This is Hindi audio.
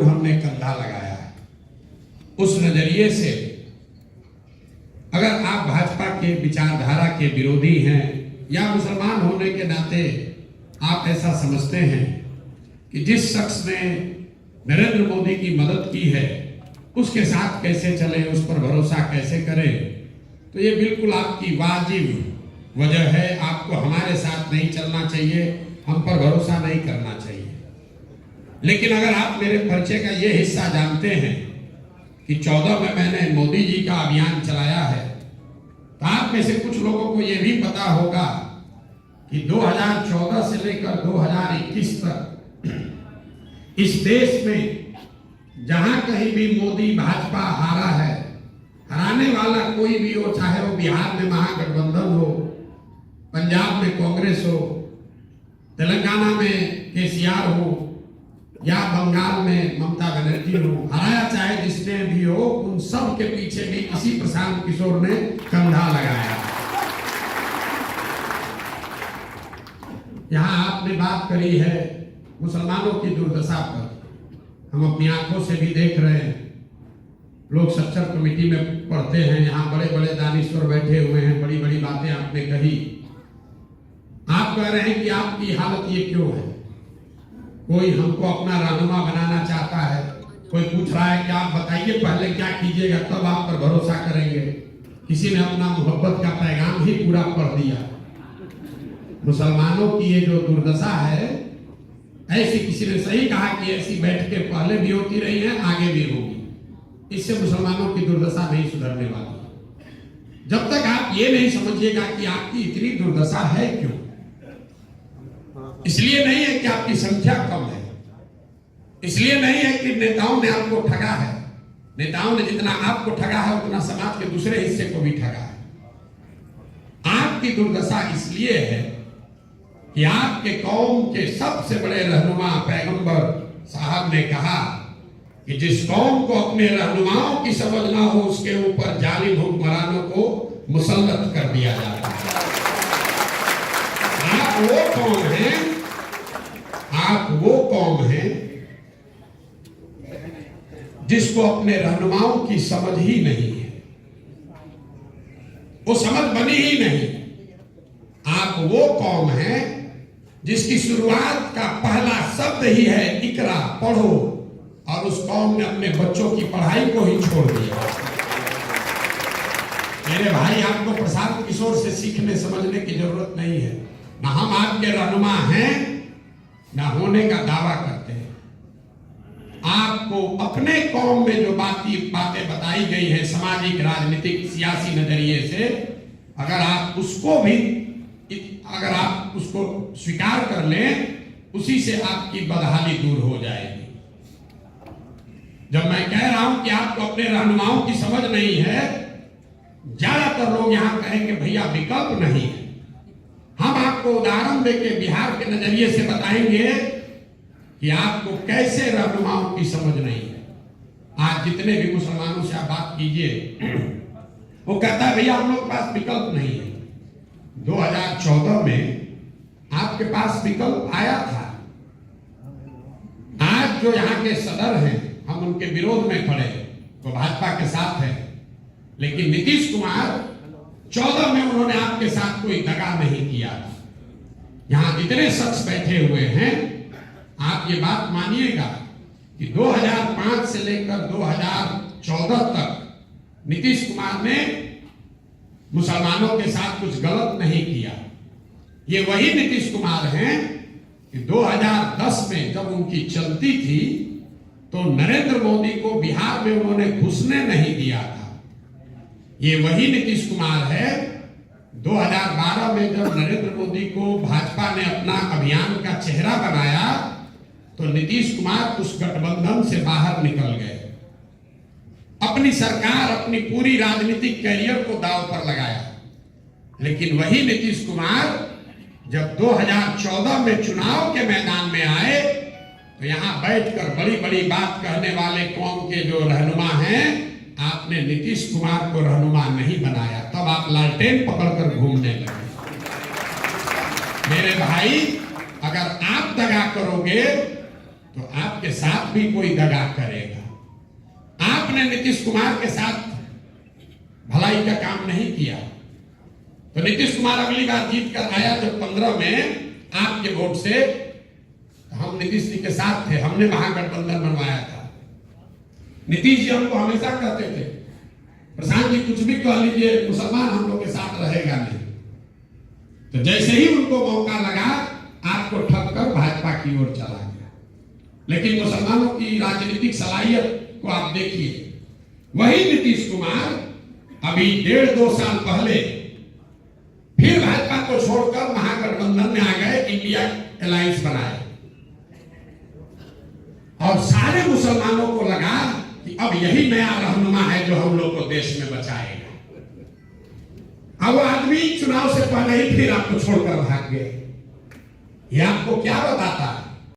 हमने कंधा लगाया है। उस नजरिए से अगर आप भाजपा के विचारधारा के विरोधी हैं या मुसलमान होने के नाते आप ऐसा समझते हैं कि जिस शख्स ने नरेंद्र मोदी की मदद की है उसके साथ कैसे चले, उस पर भरोसा कैसे करें, तो ये बिल्कुल आपकी वाजिब वजह है। आपको हमारे साथ नहीं चलना चाहिए, हम पर भरोसा नहीं करना चाहिए। लेकिन अगर आप मेरे परिचय का ये हिस्सा जानते हैं कि 14 में मैंने मोदी जी का अभियान चलाया है, तो आप में से कुछ लोगों को ये भी पता होगा कि 2014 से लेकर 2021 तक इस देश में जहां कहीं भी मोदी भाजपा हारा है, हराने वाला कोई भी हो, चाहे वो बिहार में महागठबंधन हो, पंजाब में कांग्रेस हो, तेलंगाना में केसीआर हो या बंगाल में ममता बनर्जी हो, हराया चाहे जिसने भी हो, उन सब के पीछे भी इसी प्रशांत किशोर ने कंधा लगाया। यहां आपने बात करी है मुसलमानों की दुर्दशा पर, हम अपनी आंखों से भी देख रहे हैं। लोग सच्चर कमेटी में पढ़ते हैं, यहाँ बड़े बड़े दानिश्वर बैठे हुए हैं, बड़ी बड़ी बातें आपने कही। आप कह रहे हैं कि आपकी हालत ये क्यों है? कोई हमको अपना रहनुमा बनाना चाहता है, कोई पूछ रहा है कि आप बताइए पहले क्या कीजिएगा तब आप पर भरोसा करेंगे। किसी ने अपना मोहब्बत का पैगाम ही पूरा पढ़ दिया। मुसलमानों की ये जो दुर्दशा है, ऐसी किसी ने सही कहा कि ऐसी बैठकें पहले भी होती रही हैं, आगे भी होगी। इससे मुसलमानों की दुर्दशा नहीं सुधरने वाली। जब तक आप ये नहीं समझिएगा कि आपकी इतनी दुर्दशा है क्यों, इसलिए नहीं है कि आपकी संख्या कम है, इसलिए नहीं है कि नेताओं ने आपको ठगा है। नेताओं ने जितना आपको ठगा है उतना समाज के दूसरे हिस्से को भी ठगा है। आपकी दुर्दशा इसलिए है कि आपके कौम के सबसे बड़े रहनुमा पैगंबर साहब ने कहा कि जिस कौम को अपने रहनुमाओं की समझ ना हो उसके ऊपर जालिम हुक्मरानों को मुसल्लत कर दिया जाता है। आप वो कौम हैं, आप वो कौम हैं जिसको अपने रहनुमाओं की समझ ही नहीं है, वो समझ बनी ही नहीं। आप वो कौम हैं जिसकी शुरुआत का पहला शब्द ही है इकरा, पढ़ो, और उस कौम ने अपने बच्चों की पढ़ाई को ही छोड़ दिया। मेरे भाई, आपको प्रशांत किशोर से सीखने समझने की जरूरत नहीं है। ना हम आपके रहनुमा हैं, ना होने का दावा करते हैं। आपको अपने कौम में जो बातें बताई गई हैं सामाजिक, राजनीतिक, सियासी नजरिए से, अगर आप उसको स्वीकार कर लें, उसी से आपकी बदहाली दूर हो जाएगी। जब मैं कह रहा हूं कि आपको अपने रहनुमाओं की समझ नहीं है, ज्यादातर लोग यहां कहेंगे भैया विकल्प नहीं है। हम आपको उदाहरण देके बिहार के नजरिए से बताएंगे कि आपको कैसे रहनुमाओं की समझ नहीं है। आज जितने भी मुसलमानों से आप बात कीजिए, वो कहता है भैया हम लोग के पास विकल्प नहीं है। 2014 में आपके पास विकल्प आया था। आज जो यहाँ के सदर हैं, हम उनके विरोध में खड़े, तो भाजपा के साथ है, लेकिन नीतीश कुमार 14 में उन्होंने आपके साथ कोई दगा नहीं किया। यहां जितने शख्स बैठे हुए हैं, आप ये बात मानिएगा कि 2005 से लेकर 2014 तक नीतीश कुमार ने मुसलमानों के साथ कुछ गलत नहीं किया। ये वही नीतीश कुमार हैं कि 2010 में जब उनकी चलती थी तो नरेंद्र मोदी को बिहार में उन्होंने घुसने नहीं दिया था। ये वही नीतीश कुमार है 2012 में जब नरेंद्र मोदी को भाजपा ने अपना अभियान का चेहरा बनाया तो नीतीश कुमार उस गठबंधन से बाहर निकल गए। अपनी सरकार, अपनी पूरी राजनीतिक कैरियर को दांव पर लगाया। लेकिन वही नीतीश कुमार जब 2014 में चुनाव के मैदान में आए तो यहां बैठकर बड़ी बड़ी बात कहने वाले कौम के जो रहनुमा हैं, आपने नीतीश कुमार को रहनुमा नहीं बनाया। तब आप लालटेन पकड़कर घूमने लगे। मेरे भाई, अगर आप दगा करोगे तो आपके साथ भी कोई दगा करेगा। आपने नीतीश कुमार के साथ भलाई का काम नहीं किया, तो नीतीश कुमार अगली बार जीत कर आया जब 15 में आपके वोट से, हम नीतीश जी के साथ थे, हमने महागठबंधन बनवाया था। नीतीश जी हमको हमेशा कहते थे, प्रशांत जी कुछ भी कह लीजिए, मुसलमान हम लोग के साथ रहेगा नहीं। तो जैसे ही उनको मौका लगा, आपको ठग कर भाजपा की ओर चला गया। लेकिन मुसलमानों की राजनीतिक सलाहियत को आप देखिए, वही नीतीश कुमार अभी 1.5-2 साल पहले फिर भाजपा को छोड़कर महागठबंधन में आ गए, इंडिया अलायंस बनाए, और सारे मुसलमानों को लगा कि अब यही नया रहनुमा है जो हम लोग को देश में बचाएगा। अब वो आदमी चुनाव से पहले ही फिर आपको छोड़कर भाग गए। ये आपको क्या बताता है?